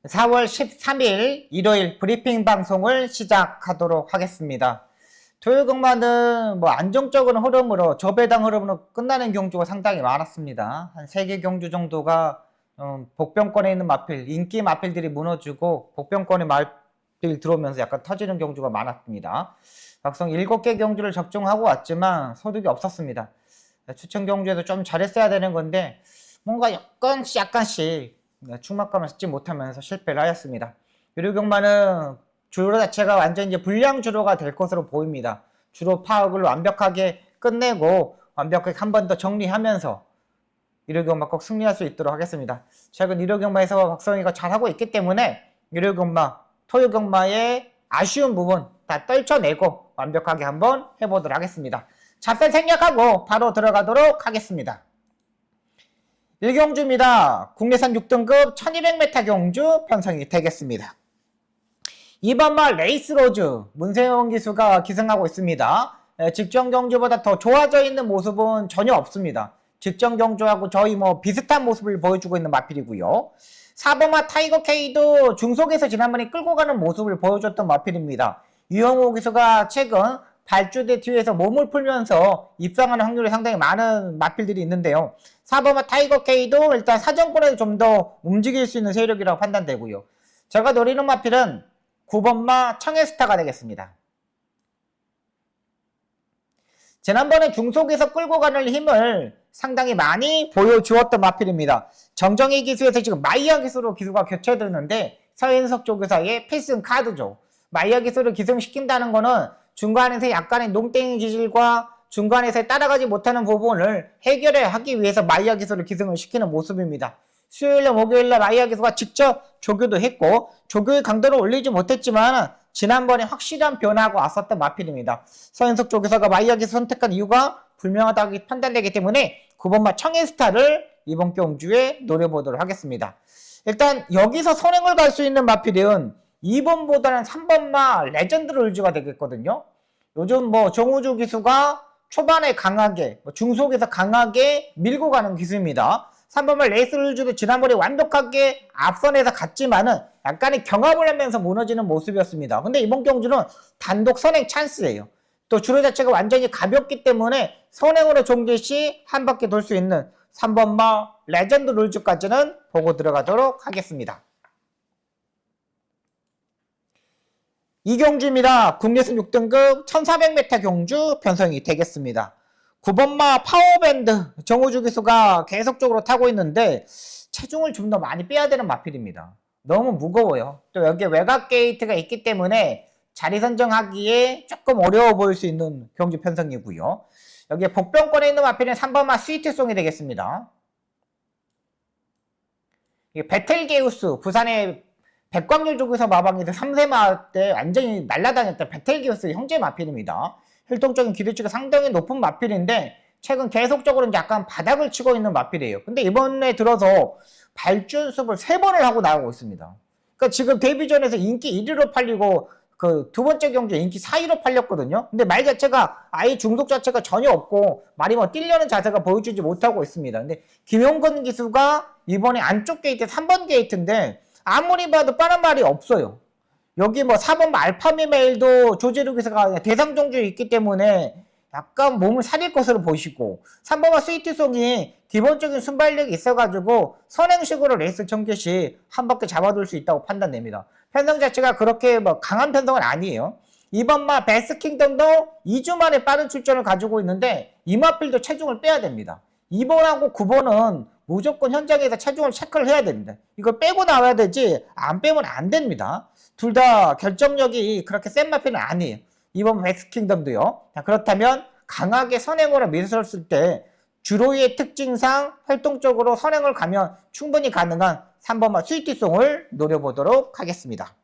4월 13일 일요일 브리핑 방송을 시작하도록 하겠습니다. 토요일 경마는 안정적인 흐름으로 저배당 흐름으로 끝나는 경주가 상당히 많았습니다. 한 3개 경주 정도가 복병권에 있는 마필, 인기 마필들이 무너지고 복병권에 마필 들어오면서 약간 터지는 경주가 많았습니다. 막상 7개 경주를 접종하고 왔지만 소득이 없었습니다. 추천 경주에서 좀 잘했어야 되는 건데 뭔가 약간씩 충막감을 찾지 못하면서 실패를 하였습니다. 유료경마는 주로 자체가 완전 이제 불량 주로가 될 것으로 보입니다. 주로 파악을 완벽하게 끝내고 완벽하게 한 번 더 정리하면서 유료경마 꼭 승리할 수 있도록 하겠습니다. 최근 유료경마에서 박성희가 잘하고 있기 때문에 유료경마, 토요경마의 아쉬운 부분 다 떨쳐내고 완벽하게 한번 해보도록 하겠습니다. 잡설 생략하고 바로 들어가도록 하겠습니다. 1경주입니다. 국내산 6등급 1200m 경주 편성이 되겠습니다. 2번마 레이스로즈 문세영 기수가 기승하고 있습니다. 직전 경주보다 더 좋아져 있는 모습은 전혀 없습니다. 직전 경주하고 저희 비슷한 모습을 보여주고 있는 마필이고요. 4번마 타이거 K도 중속에서 지난번에 끌고 가는 모습을 보여줬던 마필입니다. 유영호 기수가 최근 발주대 뒤에서 몸을 풀면서 입상하는 확률이 상당히 많은 마필들이 있는데요. 4번마 타이거 K도 일단 사정권에서 좀 더 움직일 수 있는 세력이라고 판단되고요. 제가 노리는 마필은 9번마 청해스타가 되겠습니다. 지난번에 중속에서 끌고 가는 힘을 상당히 많이 보여주었던 마필입니다. 정정희 기수에서 지금 마이야 기수로 기수가 교체되는데 서현석 조교사의 필승 카드죠. 마이야 기수를 기승시킨다는 거는 중간에서 약간의 농땡이 기질과 중간에서 따라가지 못하는 부분을 해결해 하기 위해서 마이야 기수를 기승을 시키는 모습입니다. 수요일날 목요일날 마이야 기수가 직접 조교도 했고 조교의 강도를 올리지 못했지만 지난번에 확실한 변화가 왔었던 마필입니다. 서현석 조교사가 마이야 기수 선택한 이유가 불명하다고 판단되기 때문에 9번마 청해스타를 이번 경주에 노려보도록 하겠습니다. 일단 여기서 선행을 갈 수 있는 마필은 2번보다는 3번마 레전드 롤즈가 되겠거든요. 요즘 정우주 기수가 초반에 강하게 중속에서 강하게 밀고 가는 기수입니다. 3번마 레이스 롤즈도 지난번에 완벽하게 앞선에서 갔지만은 약간의 경합을 하면서 무너지는 모습이었습니다. 근데 이번 경주는 단독 선행 찬스예요. 또 주로 자체가 완전히 가볍기 때문에 선행으로 종지 시 한 바퀴 돌 수 있는 3번마 레전드 롤즈까지는 보고 들어가도록 하겠습니다. 이 경주입니다. 국내선 6등급 1400m 경주 편성이 되겠습니다. 9번마 파워밴드 정우주 기수가 계속적으로 타고 있는데 체중을 좀 더 많이 빼야 되는 마필입니다. 너무 무거워요. 또 여기에 외곽 게이트가 있기 때문에 자리 선정하기에 조금 어려워 보일 수 있는 경주 편성이고요. 여기에 복병권에 있는 마필은 3번마 스위트송이 되겠습니다. 베텔게우스 부산의 백광열 조교사 마방에서 3세마 때 완전히 날아다녔던 베텔게우스의 형제 마필입니다. 활동적인 기대치가 상당히 높은 마필인데 최근 계속적으로 약간 바닥을 치고 있는 마필이에요. 근데 이번에 들어서 발주 연습을 3번을 하고 나오고 있습니다. 그러니까 지금 데뷔전에서 인기 1위로 팔리고 그 두 번째 경주 인기 4위로 팔렸거든요. 근데 말 자체가 아예 중독 자체가 전혀 없고 말이 뛰려는 자세가 보여주지 못하고 있습니다. 근데 김용건 기수가 이번에 안쪽 게이트 3번 게이트인데 아무리 봐도 빠른 말이 없어요. 여기 4번 알파미메일도 조재루 기사가 대상종주에 있기 때문에 약간 몸을 사릴 것으로 보시고 3번과 스위트송이 기본적인 순발력이 있어가지고 선행식으로 레이스 전개시 한 바퀴 잡아둘 수 있다고 판단됩니다. 편성 자체가 그렇게 강한 편성은 아니에요. 2번마 베스킹덤도 2주 만에 빠른 출전을 가지고 있는데 이마필도 체중을 빼야 됩니다. 2번하고 9번은 무조건 현장에서 체중을 체크를 해야 됩니다. 이걸 빼고 나와야 되지 안 빼면 안 됩니다. 둘 다 결정력이 그렇게 센 마필은 아니에요. 2번 베스킹덤도요. 그렇다면 강하게 선행으로 밀었을 때 주로의 특징상 활동적으로 선행을 가면 충분히 가능한 3번마 스위트송을 노려보도록 하겠습니다.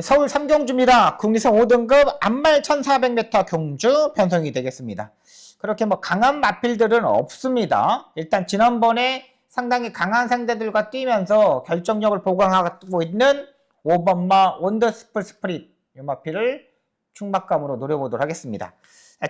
서울 3경주입니다. 국내선 5등급 안말 1400m 경주 편성이 되겠습니다. 그렇게 강한 마필들은 없습니다. 일단 지난번에 상당히 강한 상대들과 뛰면서 결정력을 보강하고 있는 5번마 원더스풀 스프릿 이 마필을 충막감으로 노려보도록 하겠습니다.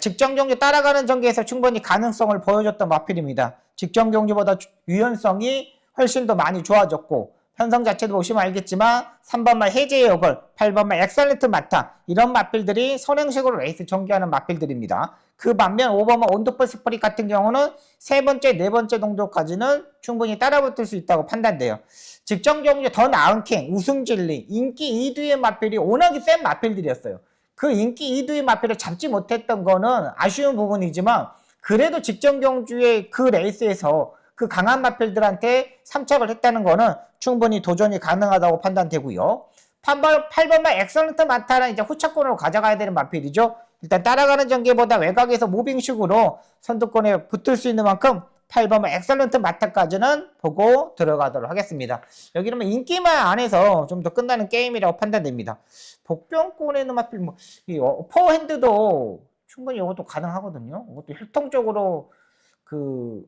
직전 경주 따라가는 전개에서 충분히 가능성을 보여줬던 마필입니다. 직전 경주보다 유연성이 훨씬 더 많이 좋아졌고 편성 자체도 보시면 알겠지만 3번말 해제의 역을, 8번말 엑설런트 마타 이런 마필들이 선행식으로 레이스 전개하는 마필들입니다. 그 반면 5번말 온도풀 스프릿 같은 경우는 세 번째, 네 번째 정도까지는 충분히 따라붙을 수 있다고 판단돼요. 직전 경주에 더 나은 킹, 우승진리, 인기 2두의 마필이 워낙에 센 마필들이었어요. 그 인기 2두의 마필을 잡지 못했던 거는 아쉬운 부분이지만 그래도 직전 경주의 그 레이스에서 그 강한 마필들한테 삼착을 했다는 거는 충분히 도전이 가능하다고 판단되고요. 8번만 엑설런트 마타는 이제 후차권으로 가져가야 되는 마필이죠. 일단 따라가는 전개보다 외곽에서 무빙식으로 선두권에 붙을 수 있는 만큼 8번만 엑설런트 마타까지는 보고 들어가도록 하겠습니다. 여기는 뭐 인기만 안에서 좀 더 끝나는 게임이라고 판단됩니다. 복병권에는 마필 이 어퍼핸드도 충분히 이것도 가능하거든요. 이것도 혈통적으로 그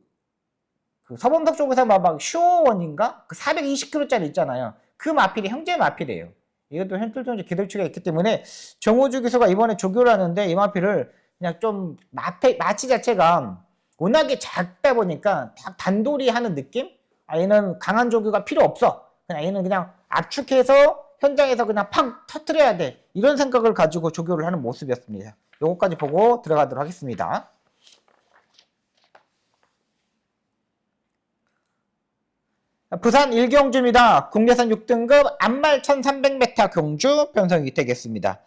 서범석 쪽에서 막 슈어원인가? 그 420kg짜리 있잖아요. 그 마필이 형제 마필이에요. 이것도 현실적으로 기대치가 있기 때문에 정호주 기수가 이번에 조교를 하는데 이 마필을 그냥 좀 마치 자체가 워낙에 작다 보니까 딱 단돌이 하는 느낌? 아, 얘는 강한 조교가 필요 없어. 그냥 얘는 그냥 압축해서 현장에서 그냥 팍 터트려야 돼. 이런 생각을 가지고 조교를 하는 모습이었습니다. 요거까지 보고 들어가도록 하겠습니다. 부산 1경주입니다. 국내선 6등급 안말 1300m 경주 편성이 되겠습니다.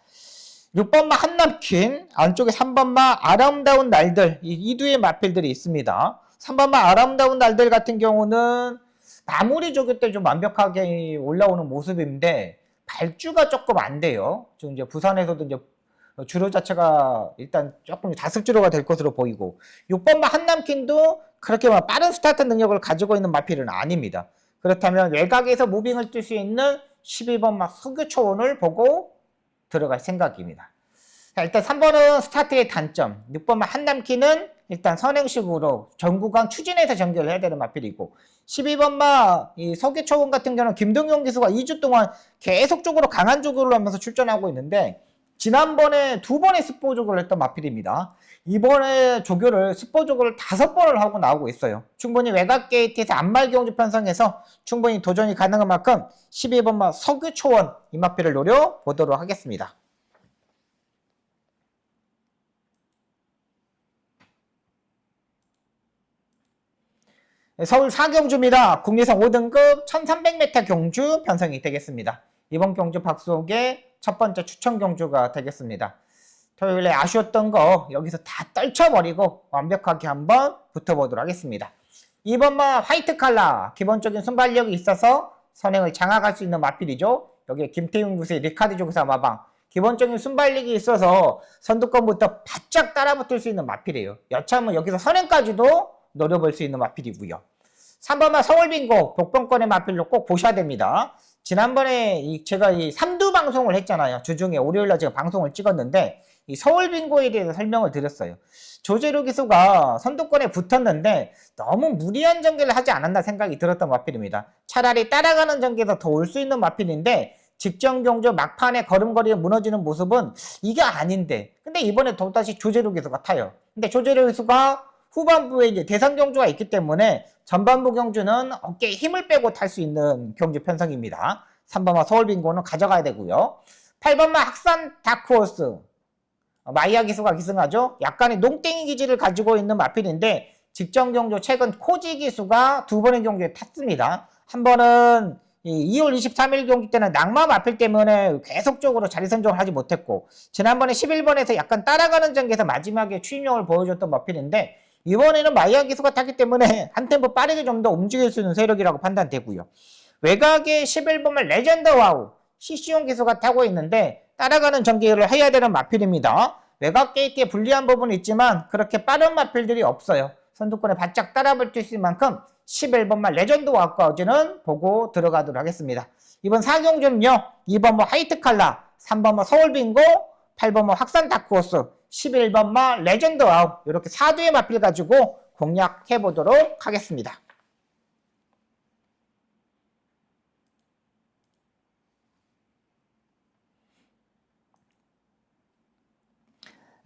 6번마 한남퀸, 안쪽에 3번마 아름다운 날들, 이 2두의 마필들이 있습니다. 3번마 아름다운 날들 같은 경우는 마무리 조교 때 좀 완벽하게 올라오는 모습인데 발주가 조금 안 돼요. 지금 이제 부산에서도 이제 주로 자체가 일단 조금 다습주로가 될 것으로 보이고 6번마 한남퀸도 그렇게 막 빠른 스타트 능력을 가지고 있는 마필은 아닙니다. 그렇다면 외곽에서 무빙을 뛸 수 있는 12번마 서교초원을 보고 들어갈 생각입니다. 자, 일단 3번은 스타트의 단점, 6번마 한남키는 일단 선행식으로 전구간 추진해서 전개를 해야 되는 마필이고 12번마 이 서교초원 같은 경우는 김동용 기수가 2주 동안 계속적으로 강한 조교를 하면서 출전하고 있는데 지난번에 2번의 스포 조교를 했던 마필입니다. 이번에 조교를 스포 조교를 5번을 하고 나오고 있어요. 충분히 외곽 게이트에서 안말 경주 편성해서 충분히 도전이 가능한 만큼 12번마 서규초원 이 마필을 노려보도록 하겠습니다. 서울 4경주입니다. 국내선 5등급 1300m 경주 편성이 되겠습니다. 이번 경주 박수옥의 첫 번째 추천 경주가 되겠습니다. 토요일에 아쉬웠던 거 여기서 다 떨쳐버리고 완벽하게 한번 붙어보도록 하겠습니다. 2번마 화이트 칼라, 기본적인 순발력이 있어서 선행을 장악할 수 있는 마필이죠. 여기에 김태훈 구세, 리카드 조교사 마방, 기본적인 순발력이 있어서 선두권부터 바짝 따라붙을 수 있는 마필이에요. 여차하면 여기서 선행까지도 노려볼 수 있는 마필이고요. 3번마 서울빙고, 복권권의 마필로 꼭 보셔야 됩니다. 지난번에 제가 이 3두 방송을 했잖아요. 주중에 월요일날 제가 방송을 찍었는데 이 서울빙고에 대해서 설명을 드렸어요. 조재료 기수가 선두권에 붙었는데 너무 무리한 전개를 하지 않았나 생각이 들었던 마필입니다. 차라리 따라가는 전개에서 더 올 수 있는 마필인데 직전 경주 막판에 걸음걸이에 무너지는 모습은 이게 아닌데 근데 이번에 또다시 조재료 기수가 타요. 근데 조재료 기수가 후반부에 이제 대선 경주가 있기 때문에 전반부 경주는 어깨에 힘을 빼고 탈 수 있는 경주 편성입니다. 3번마 서울빙고는 가져가야 되고요. 8번마 학산 다크호스 마이야 기수가 기승하죠. 약간의 농땡이 기질을 가지고 있는 마필인데 직전 경주 최근 코지 기수가 2번의 경주에 탔습니다. 한 번은 2월 23일 경주 때는 낙마 마필 때문에 계속적으로 자리 선정을 하지 못했고 지난번에 11번에서 약간 따라가는 전개에서 마지막에 추임력을 보여줬던 마필인데 이번에는 마이야 기수가 탔기 때문에 한 템포 빠르게 좀 더 움직일 수 있는 세력이라고 판단되고요. 외곽에 11번은 레전드 와우 CC용 기수가 타고 있는데 따라가는 전개를 해야 되는 마필입니다. 외곽 게이트에 불리한 부분이 있지만 그렇게 빠른 마필들이 없어요. 선두권에 바짝 따라붙을 수 있는 만큼 11번만 레전드 와우까지는 보고 들어가도록 하겠습니다. 이번 4경주는요. 2번마 화이트 칼라, 3번마 서울빙고, 8번마 확산 다크호스, 11번마 레전드 와우 이렇게 4두의 마필 가지고 공략해 보도록 하겠습니다.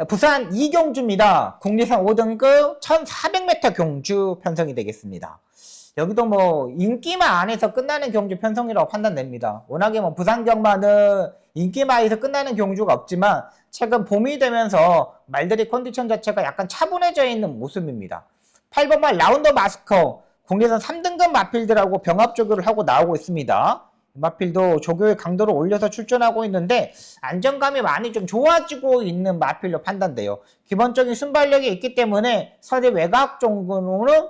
부산 이경주입니다. 국내선 5등급 1400m 경주 편성이 되겠습니다. 여기도 뭐 인기마 안에서 끝나는 경주 편성이라고 판단됩니다. 워낙에 뭐 부산 경마는 인기마에서 끝나는 경주가 없지만 최근 봄이 되면서 말들이 컨디션 자체가 약간 차분해져 있는 모습입니다. 8번말 라운더 마스커 국내선 3등급 마필들하고 병합 조교를 하고 나오고 있습니다. 마필도 조교의 강도를 올려서 출전하고 있는데 안정감이 많이 좀 좋아지고 있는 마필로 판단돼요. 기본적인 순발력이 있기 때문에 선의 외곽 정도는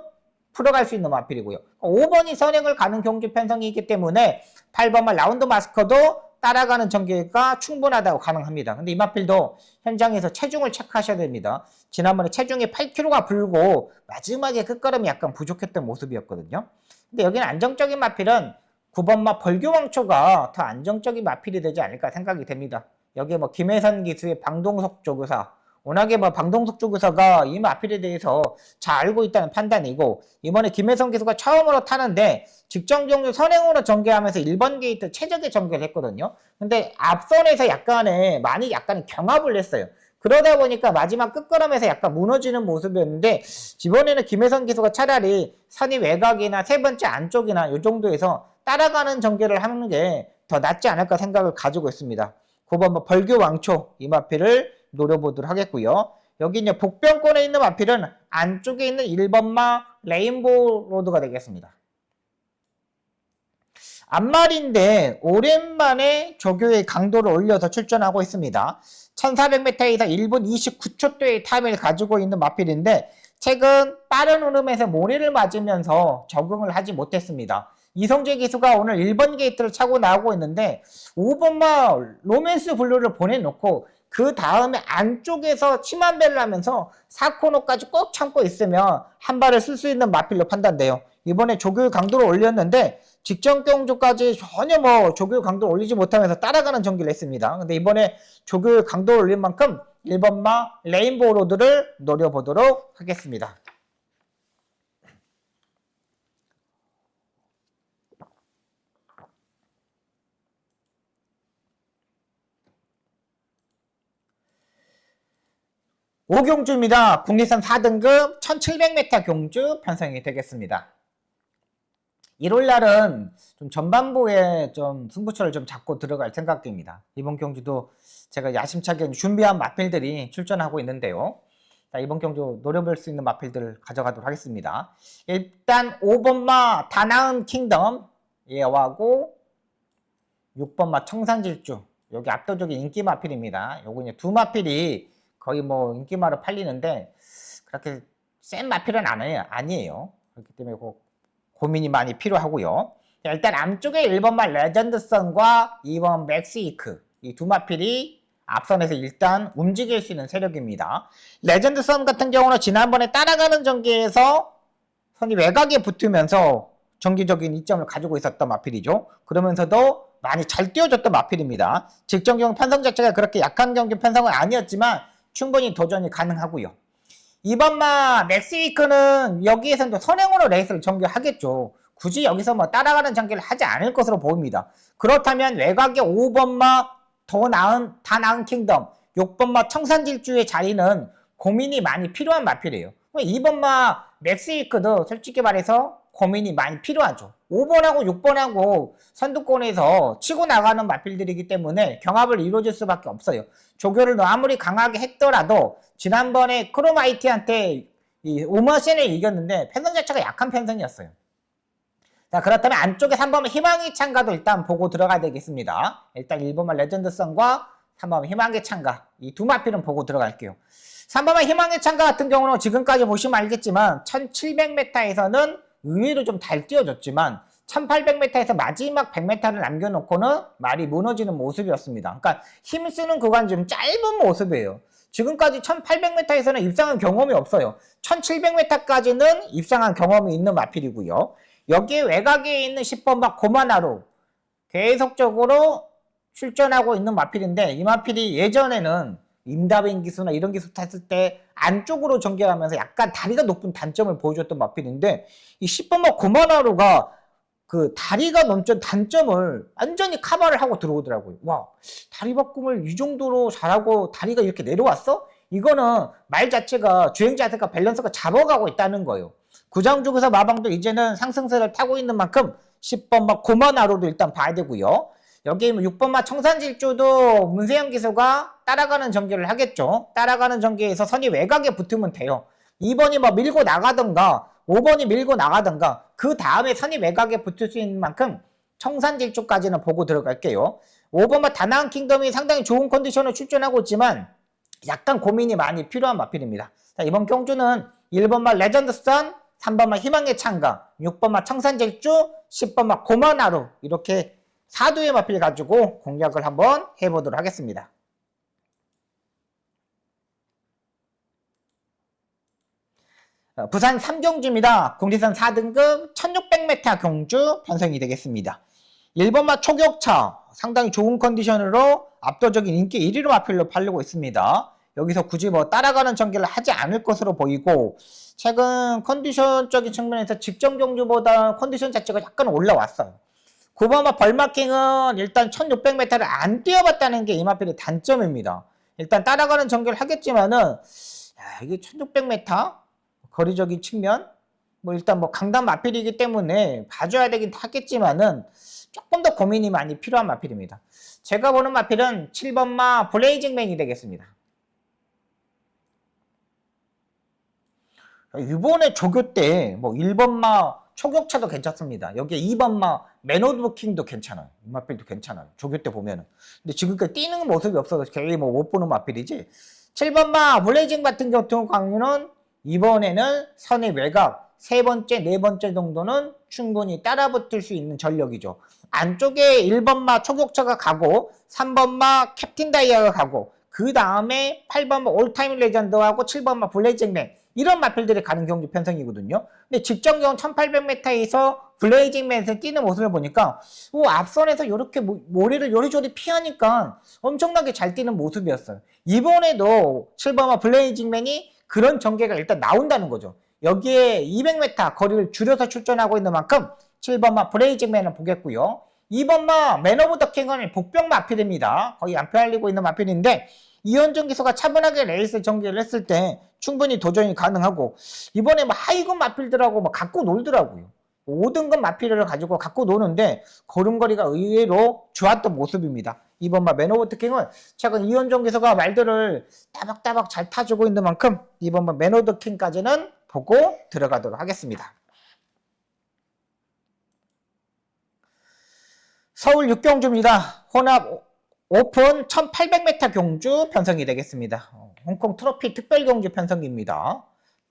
풀어갈 수 있는 마필이고요. 5번이 선행을 가는 경주 편성이기 때문에 8번만 라운드 마스커도 따라가는 전개가 충분하다고 가능합니다. 근데 이 마필도 현장에서 체중을 체크하셔야 됩니다. 지난번에 체중이 8kg가 불고 마지막에 끝걸음이 약간 부족했던 모습이었거든요. 근데 여기는 안정적인 마필은 9번마 벌교왕초가 더 안정적인 마필이 되지 않을까 생각이 됩니다. 여기에 뭐 김혜선 기수의 방동석 조교사, 워낙에 뭐 방동석 조교사가 이 마필에 대해서 잘 알고 있다는 판단이고, 이번에 김혜선 기수가 처음으로 타는데 직전 경주 선행으로 전개하면서 1번 게이트 최적의 전개를 했거든요. 근데 앞선에서 약간의 경합을 했어요. 그러다 보니까 마지막 끝걸음에서 약간 무너지는 모습이었는데, 이번에는 김혜선 기수가 차라리 선이 외곽이나 세 번째 안쪽이나 이 정도에서 따라가는 전개를 하는 게 더 낫지 않을까 생각을 가지고 있습니다. 9번 뭐 벌교 왕초 이 마필을 노려보도록 하겠고요. 여기 이제 복병권에 있는 마필은 안쪽에 있는 1번마 레인보우 로드가 되겠습니다. 앞말인데 오랜만에 조교의 강도를 올려서 출전하고 있습니다. 1400m에서 1분 29초대의 타임을 가지고 있는 마필인데 최근 빠른 흐름에서 모래를 맞으면서 적응을 하지 못했습니다. 이성재 기수가 오늘 1번 게이트를 차고 나오고 있는데 5번마 로맨스 블루를 보내놓고 그 다음에 안쪽에서 치만배를 하면서 4코너까지 꼭 참고 있으면 한 발을 쓸 수 있는 마필로 판단돼요. 이번에 조교의 강도를 올렸는데 직전 경주까지 전혀 뭐 조교의 강도를 올리지 못하면서 따라가는 전기를 했습니다. 근데 이번에 조교의 강도를 올린 만큼 1번마 레인보우 로드를 노려보도록 하겠습니다. 오경주입니다. 국내선 4등급 1700m 경주 편성이 되겠습니다. 1월날은 좀 전반부에 좀 승부처를 좀 잡고 들어갈 생각입니다. 이번 경주도 제가 야심차게 준비한 마필들이 출전하고 있는데요. 자, 이번 경주 노려볼 수 있는 마필들을 가져가도록 하겠습니다. 일단 5번마 다나은 킹덤 얘하고 6번마 청산질주, 여기 압도적인 인기 마필입니다. 요거 이제 두 마필이 거의 뭐 인기마로 팔리는데 그렇게 센 마필은 아니에요. 그렇기 때문에 고민이 많이 필요하고요. 일단 앞쪽에 1번마 레전드선과 2번 맥스이크 이 두 마필이 앞선에서 일단 움직일 수 있는 세력입니다. 레전드선 같은 경우는 지난번에 따라가는 전개에서 선이 외곽에 붙으면서 정기적인 이점을 가지고 있었던 마필이죠. 그러면서도 많이 잘 뛰어줬던 마필입니다. 직전 경기 편성 자체가 그렇게 약한 경기 편성은 아니었지만 충분히 도전이 가능하고요. 2번마 맥스위크는 여기에서는 또 선행으로 레이스를 전개하겠죠. 굳이 여기서 뭐 따라가는 전개를 하지 않을 것으로 보입니다. 그렇다면 외곽의 5번마 다 나은 킹덤, 6번마 청산질주의 자리는 고민이 많이 필요한 마필이에요. 2번마 맥스위크도 솔직히 말해서 고민이 많이 필요하죠. 5번하고 6번하고 선두권에서 치고 나가는 마필들이기 때문에 경합을 이루어질 수밖에 없어요. 조교를 아무리 강하게 했더라도 지난번에 크로마이티한테 이 오머신을 이겼는데 편성 자체가 약한 편성이었어요. 자, 그렇다면 안쪽에 3번은 희망의 창가도 일단 보고 들어가야 되겠습니다. 일단 1번만 레전드선과 3번은 희망의 창가 이 두 마필은 보고 들어갈게요. 3번만 희망의 창가 같은 경우는 지금까지 보시면 알겠지만 1700m에서는 의외로 좀 잘 뛰어줬지만 1800m에서 마지막 100m를 남겨놓고는 말이 무너지는 모습이었습니다. 그러니까 힘쓰는 구간이 좀 짧은 모습이에요. 지금까지 1800m에서는 입상한 경험이 없어요. 1700m까지는 입상한 경험이 있는 마필이고요. 여기에 외곽에 있는 10번마 고마나루 계속적으로 출전하고 있는 마필인데 이 마필이 예전에는 임다빈 기수나 이런 기수 탔을 때 안쪽으로 전개하면서 약간 다리가 높은 단점을 보여줬던 마필인데 이 10번마 고마나루가 그 다리가 넘는 단점을 완전히 커버를 하고 들어오더라고요. 와, 다리 바꿈을 이 정도로 잘하고 다리가 이렇게 내려왔어? 이거는 말 자체가 주행 자세가 밸런스가 잡아가고 있다는 거예요. 구장 쪽에서 마방도 이제는 상승세를 타고 있는 만큼 10번 막 고만하로도 일단 봐야 되고요. 여기 6번 막 청산질주도 문세영 기수가 따라가는 전개를 하겠죠. 따라가는 전개에서 선이 외곽에 붙으면 돼요. 2번이 뭐 밀고 나가던가 5번이 밀고 나가던가 그 다음에 선이 외곽에 붙을 수 있는 만큼 청산질주까지는 보고 들어갈게요. 5번만 다나한 킹덤이 상당히 좋은 컨디션을 출전하고 있지만 약간 고민이 많이 필요한 마필입니다. 자, 이번 경주는 1번만 레전드선, 3번만 희망의 창가, 6번만 청산질주, 10번만 고만하루 이렇게 4두의 마필 가지고 공략을 한번 해보도록 하겠습니다. 부산 3경주입니다. 국리선 4등급 1600m 경주 편성이 되겠습니다. 1번마 초격차 상당히 좋은 컨디션으로 압도적인 인기 1위로 마필로 팔리고 있습니다. 여기서 굳이 뭐 따라가는 전개를 하지 않을 것으로 보이고 최근 컨디션적인 측면에서 직전 경주보다 컨디션 자체가 약간 올라왔어요. 9번마 벌마킹은 일단 1600m를 안 뛰어봤다는 게 이 마필의 단점입니다. 일단 따라가는 전개를 하겠지만은 이게 1600m 거리적인 측면 뭐 일단 뭐 강단 마필이기 때문에 봐줘야 되긴 하겠지만은 조금 더 고민이 많이 필요한 마필입니다. 제가 보는 마필은 7번마 블레이징맨이 되겠습니다. 이번에 조교 때 뭐 1번마 초격차도 괜찮습니다. 여기에 2번마 맨오브킹도 괜찮아요. 이 마필도 괜찮아요. 조교 때 보면은. 근데 지금까지 뛰는 모습이 없어서 거의 뭐 못 보는 마필이지. 7번마 블레이징 같은 경우는 이번에는 선의 외곽 세 번째, 네 번째 정도는 충분히 따라붙을 수 있는 전력이죠. 안쪽에 1번마 초격차가 가고 3번마 캡틴 다이아가 가고 그 다음에 8번마 올타임 레전드하고 7번마 블레이징맨 이런 마필들이 가는 경주 편성이거든요. 근데 직전 경우 1800m에서 블레이징맨에서 뛰는 모습을 보니까 앞선에서 이렇게 모래를 요리조리 피하니까 엄청나게 잘 뛰는 모습이었어요. 이번에도 7번마 블레이징맨이 그런 전개가 일단 나온다는 거죠. 여기에 200m 거리를 줄여서 출전하고 있는 만큼 7번마 블레이징맨을 보겠고요. 2번마 맨 오브 더 킹은 복병 마필입니다. 거의 안 펴알리고 있는 마필인데 이현정 기수가 차분하게 레이스 전개를 했을 때 충분히 도전이 가능하고 이번에 뭐 하이급 마필들하고 뭐 갖고 놀더라고요. 5등급 마필을 가지고 갖고 노는데 걸음걸이가 의외로 좋았던 모습입니다. 2번마 맨 오브 더 킹은 최근 이현정 기수가 말들을 따박따박 잘 타주고 있는 만큼 2번마 맨 오브 더 킹까지는 보고 들어가도록 하겠습니다. 서울 6경주입니다. 혼합 오픈 1800m 경주 편성이 되겠습니다. 홍콩 트로피 특별 경주 편성입니다.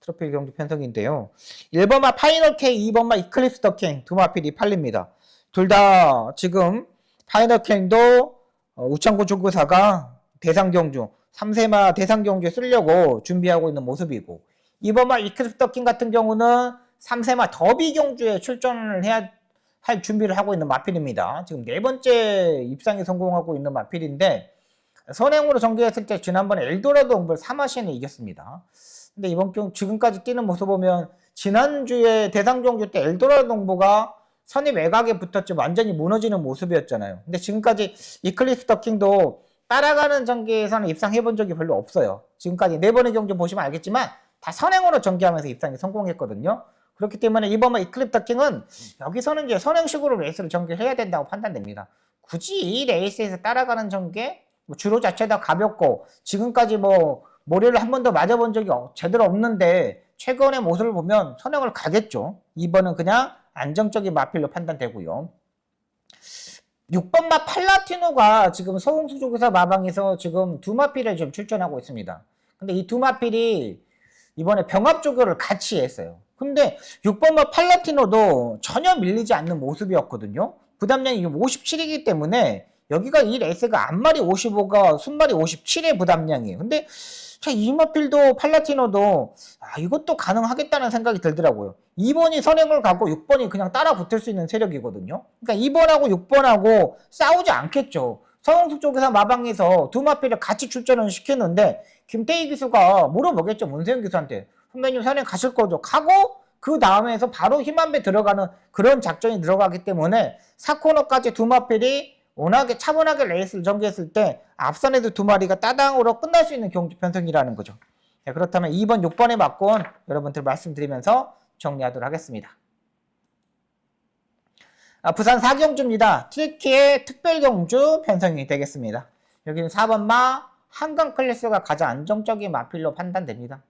트로피 경주 편성인데요. 1번마 파이널 K, 2번마 이클립스 더 킹 두 마필이 팔립니다. 둘 다 지금 파이널 K도 우창구 조교사가 대상 경주 3세마 대상 경주에 쓰려고 준비하고 있는 모습이고 2번마 이클립스 더 킹 같은 경우는 3세마 더비 경주에 출전을 해야 할 준비를 하고 있는 마필입니다. 지금 네 번째 입상에 성공하고 있는 마필인데 선행으로 전개했을 때 지난번에 엘도라도 홍보를 3마신에 이겼습니다. 근데 이번 경우 지금까지 뛰는 모습 보면 지난주에 대상 경주 때 엘도라도 홍보가 선이 외곽에 붙었지 완전히 무너지는 모습이었잖아요. 근데 지금까지 이클립스 더 킹도 따라가는 전개에서는 입상해 본 적이 별로 없어요. 지금까지 네 번의 경주 보시면 알겠지만 다 선행으로 전개하면서 입상에 성공했거든요. 그렇기 때문에 이번 이클립스 더 킹은 여기서는 이제 선행식으로 레이스를 전개해야 된다고 판단됩니다. 굳이 이 레이스에서 따라가는 전개, 주로 자체가 가볍고 지금까지 뭐 모래를 한 번도 맞아본 적이 제대로 없는데 최근의 모습을 보면 선행을 가겠죠. 2번은 그냥 안정적인 마필로 판단되고요. 6번마 팔라티노가 지금 서홍수 쪽에서 마방에서 지금 두 마필에 좀 출전하고 있습니다. 근데 이 두 마필이 이번에 병합 조교를 같이 했어요. 근데 6번마 팔라티노도 전혀 밀리지 않는 모습이었거든요. 부담량이 57이기 때문에 여기가 이 레이스가 앞마리 55가 순마리 57의 부담량이에요. 근데 이 마필도 팔라티노도 이것도 가능하겠다는 생각이 들더라고요. 2번이 선행을 가고 6번이 그냥 따라 붙을 수 있는 세력이거든요. 그러니까 2번하고 6번하고 싸우지 않겠죠. 서영수 쪽에서 마방에서 두 마필을 같이 출전을 시켰는데 김태희 기수가 물어보겠죠. 문세영 기수한테. 선배님 선행 가실 거죠? 가고 그 다음에서 바로 힘한배 들어가는 그런 작전이 들어가기 때문에 4코너까지 두 마필이 워낙에 차분하게 레이스를 전개했을 때 앞선 애들 두 마리가 따당으로 끝날 수 있는 경주 편성이라는 거죠. 네, 그렇다면 2번, 6번의 막권 여러분들 말씀드리면서 정리하도록 하겠습니다. 부산 4경주입니다. 트리키의 특별경주 편성이 되겠습니다. 여기는 4번 마 한강 클래스가 가장 안정적인 마필로 판단됩니다.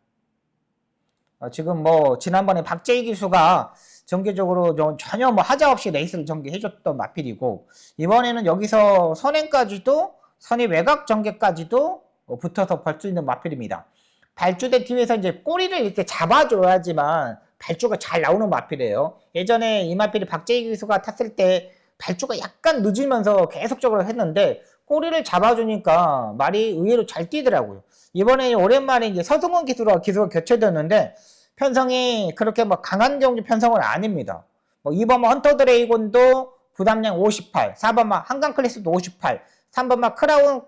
지금 뭐 지난번에 박재희 기수가 전개적으로 전혀 뭐 하자 없이 레이스를 전개해줬던 마필이고, 이번에는 여기서 선행까지도 선의 외곽 전개까지도 붙어서 벌 수 있는 마필입니다. 발주대 뒤에서 이제 꼬리를 이렇게 잡아줘야지만 발주가 잘 나오는 마필이에요. 예전에 이 마필이 박재희 기수가 탔을 때 발주가 약간 늦으면서 계속적으로 했는데 꼬리를 잡아주니까 말이 의외로 잘 뛰더라고요. 이번에 오랜만에 이제 서승원 기수가 교체됐는데 편성이 그렇게 뭐 강한 경주 편성은 아닙니다. 뭐 2번 헌터 드레이곤도 부담량 58, 4번 한강 클래스도 58, 3번 크라운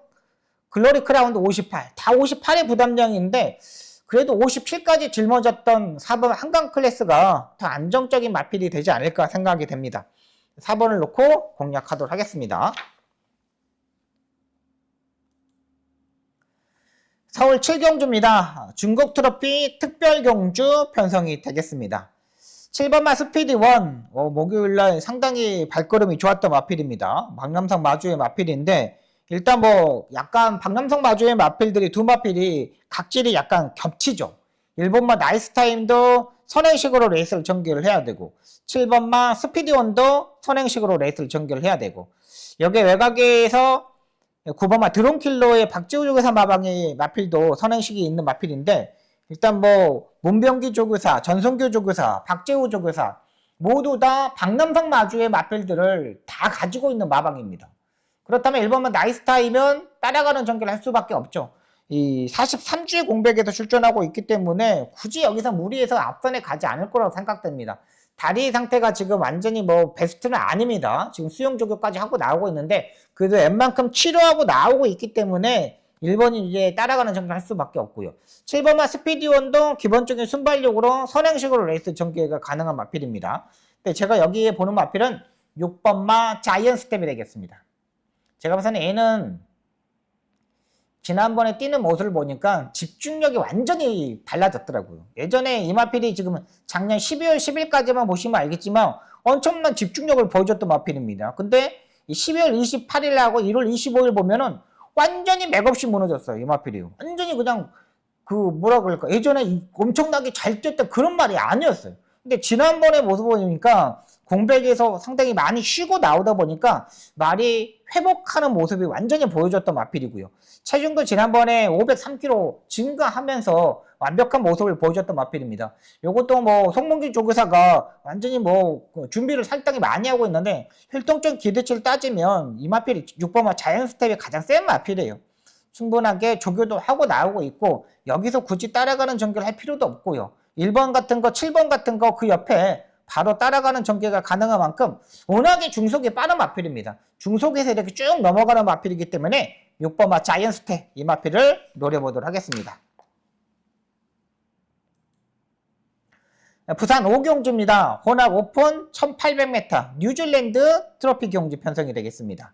글로리 크라운도 58, 다 58의 부담량인데 그래도 57까지 짊어졌던 4번 한강 클래스가 더 안정적인 마필이 되지 않을까 생각이 됩니다. 4번을 놓고 공략하도록 하겠습니다. 서울 7경주입니다. 중국 트로피 특별경주 편성이 되겠습니다. 7번마 스피디1, 목요일날 상당히 발걸음이 좋았던 마필입니다. 박남성 마주의 마필인데 일단 뭐 약간 박남성 마주의 마필들이 두 마필이 각질이 약간 겹치죠. 1번마 나이스타임도 선행식으로 레이스를 전개를 해야 되고 7번마 스피디1도 선행식으로 레이스를 전개를 해야 되고, 여기 외곽에서 9번마 드론킬러의 박재우 조교사 마방의 마필도 선행식이 있는 마필인데, 일단 뭐 문병기 조교사, 전성규 조교사, 박재우 조교사 모두 다 박남성 마주의 마필들을 다 가지고 있는 마방입니다. 그렇다면 1번만 나이스타이면 따라가는 전개를 할 수밖에 없죠. 이 43주의 공백에서 출전하고 있기 때문에 굳이 여기서 무리해서 앞선에 가지 않을 거라고 생각됩니다. 다리 상태가 지금 완전히 뭐 베스트는 아닙니다. 지금 수영 조교까지 하고 나오고 있는데 그래도 웬만큼 치료하고 나오고 있기 때문에 1번이 이제 따라가는 전개를 할 수밖에 없고요. 7번마 스피디원도 기본적인 순발력으로 선행식으로 레이스 전개가 가능한 마필입니다. 근데 제가 여기에 보는 마필은 6번마 자이언 스텝이 되겠습니다. 제가 봐서는 얘는 지난번에 뛰는 모습을 보니까 집중력이 완전히 달라졌더라고요. 예전에 이 마필이 지금 작년 12월 10일까지만 보시면 알겠지만 엄청난 집중력을 보여줬던 마필입니다. 근데 12월 28일하고 1월 25일 보면은 완전히 맥없이 무너졌어요. 이 마필이요. 완전히 그냥 뭐라 그럴까, 예전에 엄청나게 잘 뛰었던 그런 말이 아니었어요. 근데 지난번에 모습 보니까 공백에서 상당히 많이 쉬고 나오다 보니까 말이 회복하는 모습이 완전히 보여줬던 마필이고요. 체중도 지난번에 503kg 증가하면서 완벽한 모습을 보여줬던 마필입니다. 요것도 뭐 송문기 조교사가 완전히 뭐 준비를 상당히 많이 하고 있는데 활동적 기대치를 따지면 이 마필이 6번마 자연 스텝이 가장 센 마필이에요. 충분하게 조교도 하고 나오고 있고 여기서 굳이 따라가는 전개를 할 필요도 없고요. 1번 같은 거, 7번 같은 거 그 옆에 바로 따라가는 전개가 가능한 만큼 워낙에 중속이 빠른 마필입니다. 중속에서 이렇게 쭉 넘어가는 마필이기 때문에 6번마 자이언 스텝 이 마필을 노려보도록 하겠습니다. 부산 5경주입니다. 혼합 오픈 1800m 뉴질랜드 트로피 경주 편성이 되겠습니다.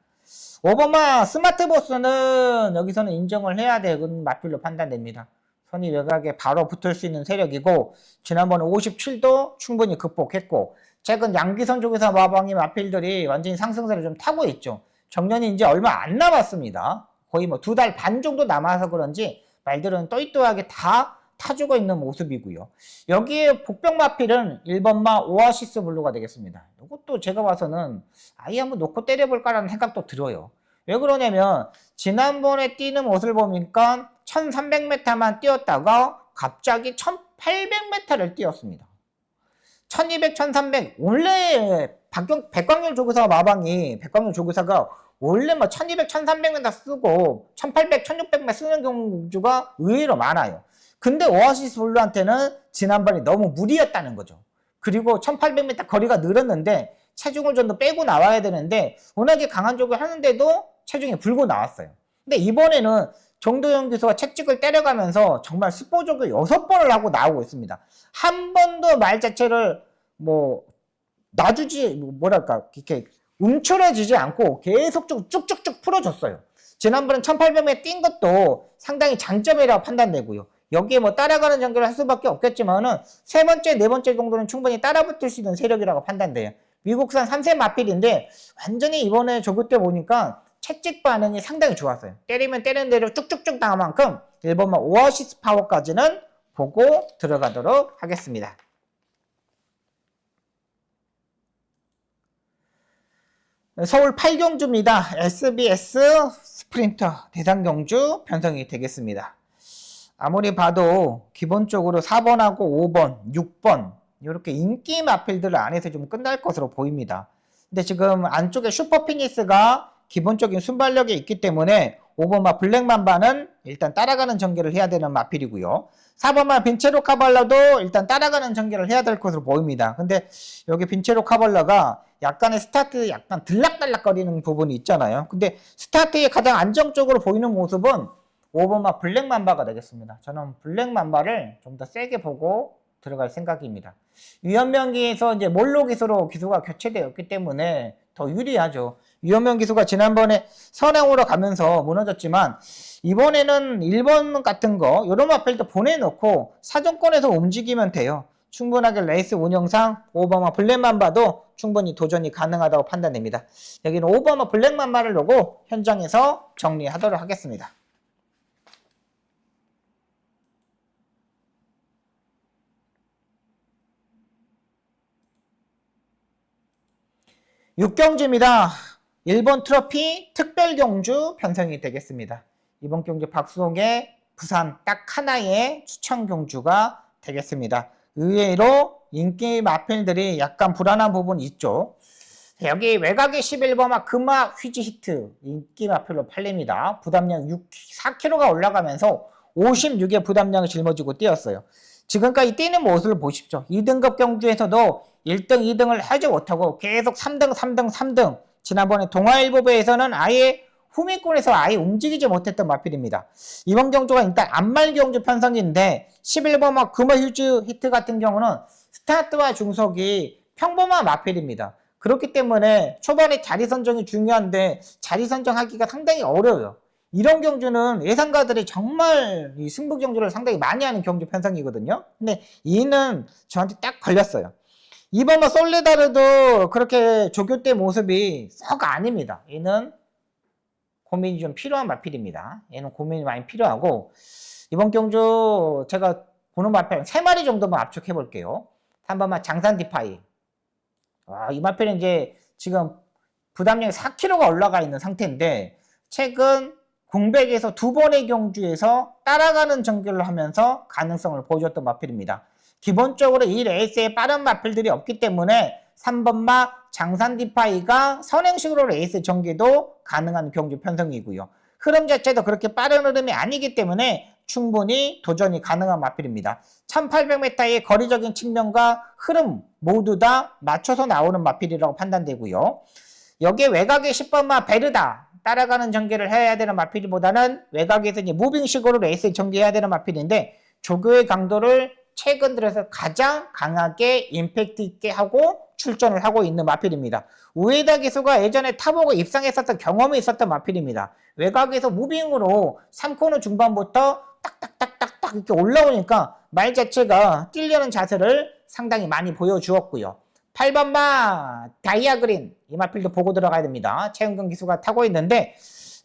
5번마 스마트보스는 여기서는 인정을 해야 되는 마필로 판단됩니다. 선의 외곽에 바로 붙을 수 있는 세력이고 지난번에 57도 충분히 극복했고 최근 양기선 조교사 마방의 마필들이 완전히 상승세를 좀 타고 있죠. 정년이 이제 얼마 안 남았습니다. 거의 뭐 2달 반 정도 남아서 그런지 말들은 또이또하게 다 타주고 있는 모습이고요. 여기에 복병 마필은 1번마 오아시스 블루가 되겠습니다. 이것도 제가 봐서는 아예 한번 놓고 때려볼까라는 생각도 들어요. 왜 그러냐면 지난번에 뛰는 모습을 보니까 1300m만 뛰었다가 갑자기 1800m를 뛰었습니다. 1200, 1300 원래 백광열 조교사 마방이 백광열 조교사가 원래 뭐 1200, 1300m 쓰고 1800, 1600m 쓰는 경우가 의외로 많아요. 근데 오아시스 블루한테는 지난번에 너무 무리였다는 거죠. 그리고 1800m 거리가 늘었는데 체중을 좀 더 빼고 나와야 되는데 워낙에 강한 쪽을 하는데도 체중이 불고 나왔어요. 근데 이번에는 정도영 기수가 채찍을 때려가면서 정말 스포조교 6번을 하고 나오고 있습니다. 한 번도 말 자체를 뭐 놔주지 뭐랄까 이렇게 움츠러지지 않고 계속 쭉쭉쭉 풀어줬어요. 지난번에 1800m 뛴 것도 상당히 장점이라고 판단되고요. 여기에 뭐 따라가는 전개를 할 수밖에 없겠지만은 세 번째, 네 번째 정도는 충분히 따라붙을 수 있는 세력이라고 판단돼요. 미국산 3세 마필인데 완전히 이번에 조교 때 보니까 채찍 반응이 상당히 좋았어요. 때리면 때리는 대로 쭉쭉쭉 나간 만큼 1번마 오아시스 파워까지는 보고 들어가도록 하겠습니다. 서울 8경주입니다. SBS 스프린터 대상경주 편성이 되겠습니다. 아무리 봐도 기본적으로 4번하고 5번, 6번 이렇게 인기 마필들 안에서 좀 끝날 것으로 보입니다. 근데 지금 안쪽에 슈퍼피니스가 기본적인 순발력이 있기 때문에 5번마 블랙맘바는 일단 따라가는 전개를 해야 되는 마필이고요. 4번마 빈체로 카발라도 일단 따라가는 전개를 해야 될 것으로 보입니다. 근데 여기 빈체로 카발라가 약간의 스타트에 약간 들락달락거리는 부분이 있잖아요. 근데 스타트에 가장 안정적으로 보이는 모습은 5번마 블랙맘바가 되겠습니다. 저는 블랙맘바를 좀 더 세게 보고 들어갈 생각입니다. 유연명기에서 이제 몰로 기수로 기수가 교체되었기 때문에 더 유리하죠. 유연명 기수가 지난번에 선행으로 가면서 무너졌지만 이번에는 1번 같은 거 이런 마필도 보내놓고 사정권에서 움직이면 돼요. 충분하게 레이스 운영상 5번마 블랙맘바도 충분히 도전이 가능하다고 판단됩니다. 여기는 5번마 블랙맘바를 놓고 현장에서 정리하도록 하겠습니다. 6경주입니다. 1번 트로피 특별경주 편성이 되겠습니다. 이번 경주 박수홍의 부산 딱 하나의 추천 경주가 되겠습니다. 의외로 인기 마필들이 약간 불안한 부분이 있죠. 여기 외곽의 11번마 금화 휘지 히트 인기 마필로 팔립니다. 부담량 4kg가 올라가면서 56의 부담량을 짊어지고 뛰었어요. 지금까지 뛰는 모습을 보십시오. 2등급 경주에서도 1등, 2등을 하지 못하고 계속 3등, 3등, 3등. 지난번에 동아일보배에서는 아예 후미권에서 아예 움직이지 못했던 마필입니다. 이번 경주가 일단 안말 경주 편성인데 11번마 금화 휴즈 히트 같은 경우는 스타트와 중속이 평범한 마필입니다. 그렇기 때문에 초반에 자리 선정이 중요한데 자리 선정하기가 상당히 어려워요. 이런 경주는 예상가들이 정말 이 승부 경주를 상당히 많이 하는 경주 편성이거든요. 근데 이는 저한테 딱 걸렸어요. 이번마 솔레다르도 그렇게 조교 때 모습이 썩 아닙니다. 얘는 고민이 좀 필요한 마필입니다. 얘는 고민이 많이 필요하고 이번 경주 제가 보는 마필 3마리 정도만 압축해 볼게요. 3번마 장산 디파이. 이 마필은 이제 지금 부담량이 4kg가 올라가 있는 상태인데 최근 공백에서 2번의 경주에서 따라가는 전개를 하면서 가능성을 보여줬던 마필입니다. 기본적으로 이 레이스에 빠른 마필들이 없기 때문에 3번마 장산 디파이가 선행식으로 레이스 전개도 가능한 경주 편성이고요. 흐름 자체도 그렇게 빠른 흐름이 아니기 때문에 충분히 도전이 가능한 마필입니다. 1800m의 거리적인 측면과 흐름 모두 다 맞춰서 나오는 마필이라고 판단되고요. 여기에 외곽의 10번마 베르다 따라가는 전개를 해야 되는 마필보다는 외곽에서 이제 무빙식으로 레이스 전개해야 되는 마필인데 조교의 강도를 최근 들어서 가장 강하게 임팩트 있게 하고 출전을 하고 있는 마필입니다. 우에다 기수가 예전에 타보고 입상했었던 경험이 있었던 마필입니다. 외곽에서 무빙으로 3코너 중반부터 딱딱딱딱딱 이렇게 올라오니까 말 자체가 뛰려는 자세를 상당히 많이 보여주었고요. 8번마 다이아그린 이 마필도 보고 들어가야 됩니다. 최은근 기수가 타고 있는데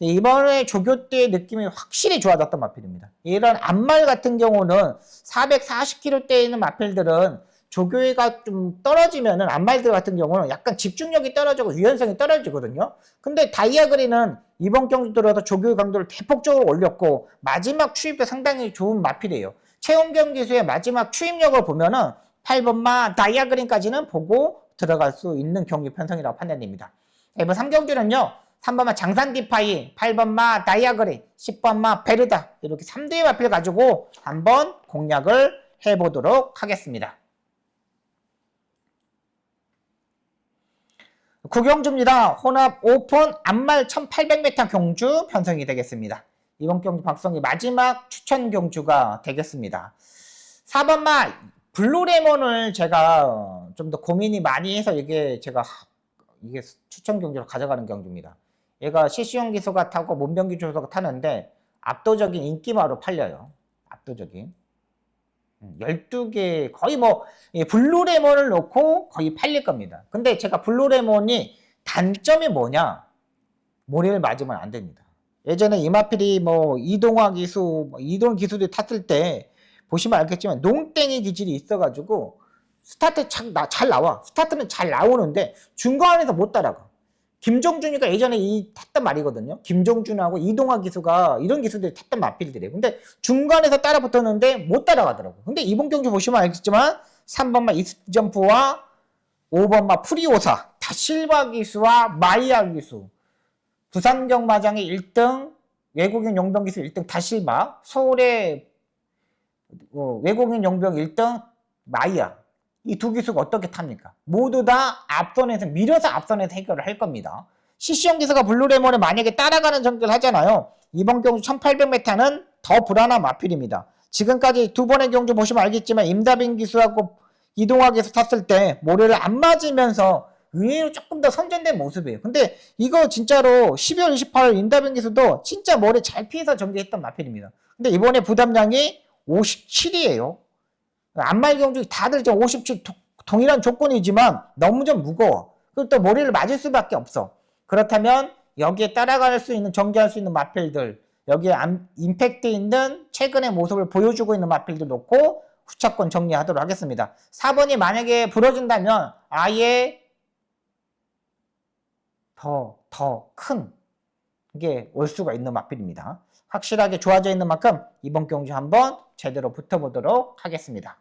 이번에 조교 때의 느낌이 확실히 좋아졌던 마필입니다. 이런 앞말 같은 경우는 440km대에 있는 마필들은 조교가 좀 떨어지면은 앞말들 같은 경우는 약간 집중력이 떨어지고 유연성이 떨어지거든요. 근데 다이아그린은 이번 경주 들어서 조교의 강도를 대폭적으로 올렸고 마지막 추입도 상당히 좋은 마필이에요. 최원경 기수의 마지막 추입력을 보면은 8번마 다이아그린까지는 보고 들어갈 수 있는 경기 편성이라고 판단됩니다. 이번 3경주는요. 3번마 장산 디파이, 8번마 다이아그린, 10번마 베르다 이렇게 3대의 마필 가지고 한번 공략을 해보도록 하겠습니다. 9경주입니다. 혼합 오픈 앞말 1800m 경주 편성이 되겠습니다. 이번 경주 박성기 마지막 추천 경주가 되겠습니다. 4번마 블루레몬을 제가 좀 더 고민이 많이 해서 이게 제가 이게 추천 경주로 가져가는 경주입니다. 얘가 CC용 기수가 타고 문병기 조수가 타는데 압도적인 인기마로 팔려요. 압도적인. 12개 거의 뭐 블루레몬을 놓고 거의 팔릴 겁니다. 근데 제가 블루레몬이 단점이 뭐냐? 모래를 맞으면 안 됩니다. 예전에 이마필이 뭐 이동화 기수, 이동 기수들이 탔을 때 보시면 알겠지만 농땡이 기질이 있어가지고 스타트 잘 나와. 스타트는 잘 나오는데 중간에서 못 따라가. 김종준이가 예전에 탔던 말이거든요. 김종준하고 이동화 기수가 이런 기수들이 탔던 마필들이에요. 근데 중간에서 따라 붙었는데 못 따라가더라고요. 근데 이번 경주 보시면 알겠지만 3번마 이스점프와 5번마 프리오사, 다실바 기수와 마이아 기수, 부산 경마장의 1등, 외국인 용병 기수 1등 다실바, 서울의 외국인 용병 1등 마이아. 이 두 기수가 어떻게 탑니까? 모두 다 앞선에서 밀어서 앞선에서 해결을 할 겁니다. CC용 기수가 블루레몬을 만약에 따라가는 전개를 하잖아요. 이번 경주 1800m는 더 불안한 마필입니다. 지금까지 두 번의 경주 보시면 알겠지만 임다빈 기수하고 이동화 기수 탔을 때 모래를 안 맞으면서 의외로 조금 더 선전된 모습이에요. 근데 이거 진짜로 12월 28일 임다빈 기수도 진짜 모래 잘 피해서 전개했던 마필입니다. 근데 이번에 부담량이 57이에요. 안말 경주 다들 지금 57 동일한 조건이지만 너무 좀 무거워. 그리고 또 머리를 맞을 수밖에 없어. 그렇다면 여기에 따라갈 수 있는 정지할 수 있는 마필들, 여기에 임팩트 있는 최근의 모습을 보여주고 있는 마필들 놓고 후차권 정리하도록 하겠습니다. 4번이 만약에 부러진다면 아예 더 큰 게 올 수가 있는 마필입니다. 확실하게 좋아져 있는 만큼 이번 경주 한번 제대로 붙어보도록 하겠습니다.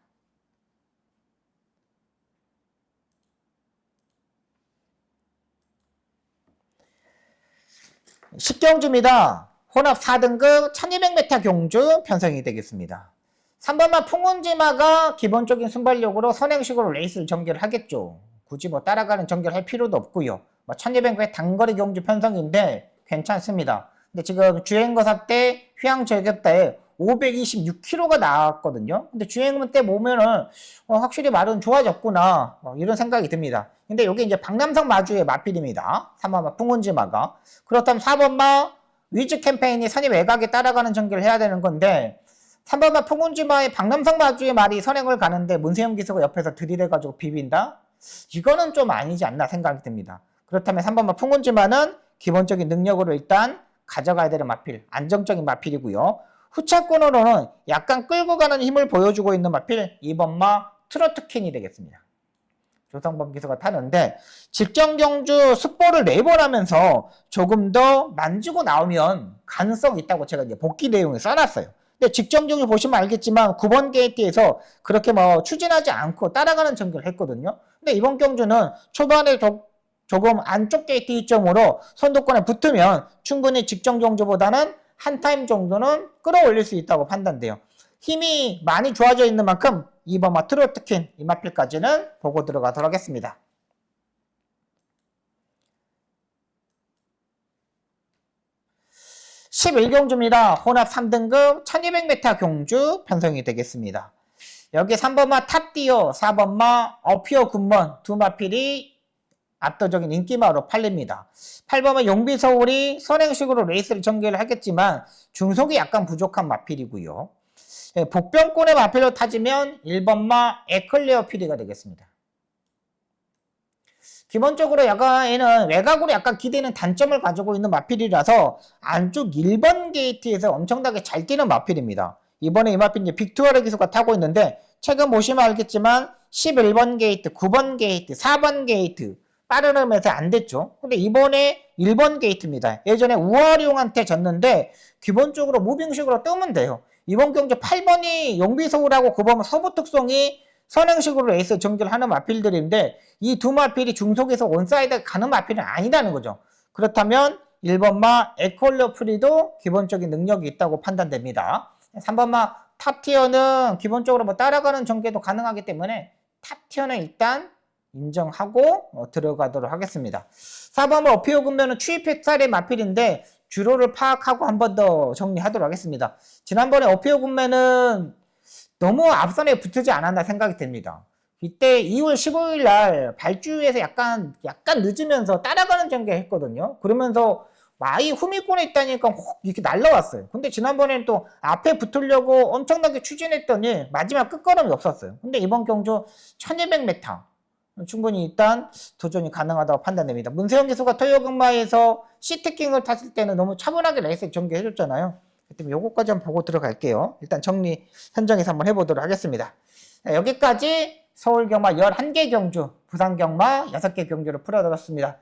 식경주입니다. 혼합 4등급 1200m 경주 편성이 되겠습니다. 3번마 풍운지마가 기본적인 순발력으로 선행식으로 레이스를 전개를 하겠죠. 굳이 뭐 따라가는 전개를 할 필요도 없고요. 1200m 단거리 경주 편성인데 괜찮습니다. 근데 지금 주행거사 때 휴양 저격 때 526km가 나왔거든요. 근데 주행문 때 보면은 확실히 말은 좋아졌구나 이런 생각이 듭니다. 근데 여기 이제 박남성 마주의 마필입니다. 3번마 풍운지마가. 그렇다면 4번마 위즈 캠페인이 선임 외곽에 따라가는 전개를 해야 되는 건데 3번마 풍운지마의 박남성 마주의 말이 선행을 가는데 문세영 기수가 옆에서 들이대가지고 비빈다? 이거는 좀 아니지 않나 생각이 듭니다. 그렇다면 3번마 풍운지마는 기본적인 능력으로 일단 가져가야 되는 마필, 안정적인 마필이고요. 후차권으로는 약간 끌고 가는 힘을 보여주고 있는 마필 2번마 트로트캔이 되겠습니다. 조성범 기수가 타는데 직전 경주 습보를 4번 하면서 조금 더 만지고 나오면 가능성이 있다고 제가 이제 복귀 내용에 써놨어요. 근데 직전 경주 보시면 알겠지만 9번 게이트에서 그렇게 뭐 추진하지 않고 따라가는 전개를 했거든요. 근데 이번 경주는 초반에 조금 안쪽 게이트 이점으로 선두권에 붙으면 충분히 직전 경주보다는 한 타임 정도는 끌어올릴 수 있다고 판단돼요. 힘이 많이 좋아져 있는 만큼 2번마 트로트킨 이마필까지는 보고 들어가도록 하겠습니다. (11경주입니다) 혼합 3등급 1200m 경주 편성이 되겠습니다. 여기 3번마 탑디어, 4번마 어피어 굿먼 두 마필이 압도적인 인기마로 팔립니다. 8번마 용비서울이 선행식으로 레이스를 전개를 하겠지만 중속이 약간 부족한 마필이고요. 복병권의 마필로 타지면 1번마 에클레어 피리가 되겠습니다. 기본적으로 얘는 외곽으로 약간 기대는 단점을 가지고 있는 마필이라서 안쪽 1번 게이트에서 엄청나게 잘 뛰는 마필입니다. 이번에 이 마필 이제 빅투어레 기수가 타고 있는데 최근 보시면 알겠지만 11번 게이트, 9번 게이트, 4번 게이트 빠른 흐름에서 안 됐죠. 근데 이번에 1번 게이트입니다. 예전에 우아룡한테 졌는데 기본적으로 무빙식으로 뜨면 돼요. 이번 경주 8번이 용비서울하고 9번 서부특성이 선행식으로 레이스 전개를 하는 마필들인데 이 두 마필이 중속에서 원사이드 가는 마필은 아니라는 거죠. 그렇다면 1번마 에콜러 프리도 기본적인 능력이 있다고 판단됩니다. 3번마 탑티어는 기본적으로 뭐 따라가는 전개도 가능하기 때문에 탑티어는 일단 인정하고 들어가도록 하겠습니다. 4번마 어피오 군면은 추입했살의 마필인데 주로를 파악하고 한 번 더 정리하도록 하겠습니다. 지난번에 어피오 군면은 너무 앞선에 붙지 않았나 생각이 듭니다. 이때 2월 15일 날 발주에서 약간 늦으면서 따라가는 전개했거든요. 그러면서 마이 후미권에 있다니까 혹 이렇게 날라왔어요. 근데 지난번에는 또 앞에 붙으려고 엄청나게 추진했더니 마지막 끝걸음이 없었어요. 근데 이번 경주 1200m 충분히 일단 도전이 가능하다고 판단됩니다. 문세영 기수가 토요금마에서 시트킹을 탔을 때는 너무 차분하게 레이스 전개해줬잖아요. 그때 요거까지 한번 보고 들어갈게요. 일단 정리 현장에서 한번 해보도록 하겠습니다. 여기까지 서울경마 11개 경주, 부산경마 6개 경주를 풀어드렸습니다.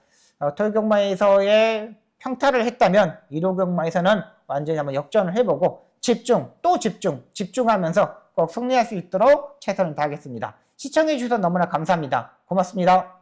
토요경마에서의 평타를 했다면 1호경마에서는 완전히 한번 역전을 해보고 집중하면서 꼭 승리할 수 있도록 최선을 다하겠습니다. 시청해주셔서 너무나 감사합니다. 고맙습니다.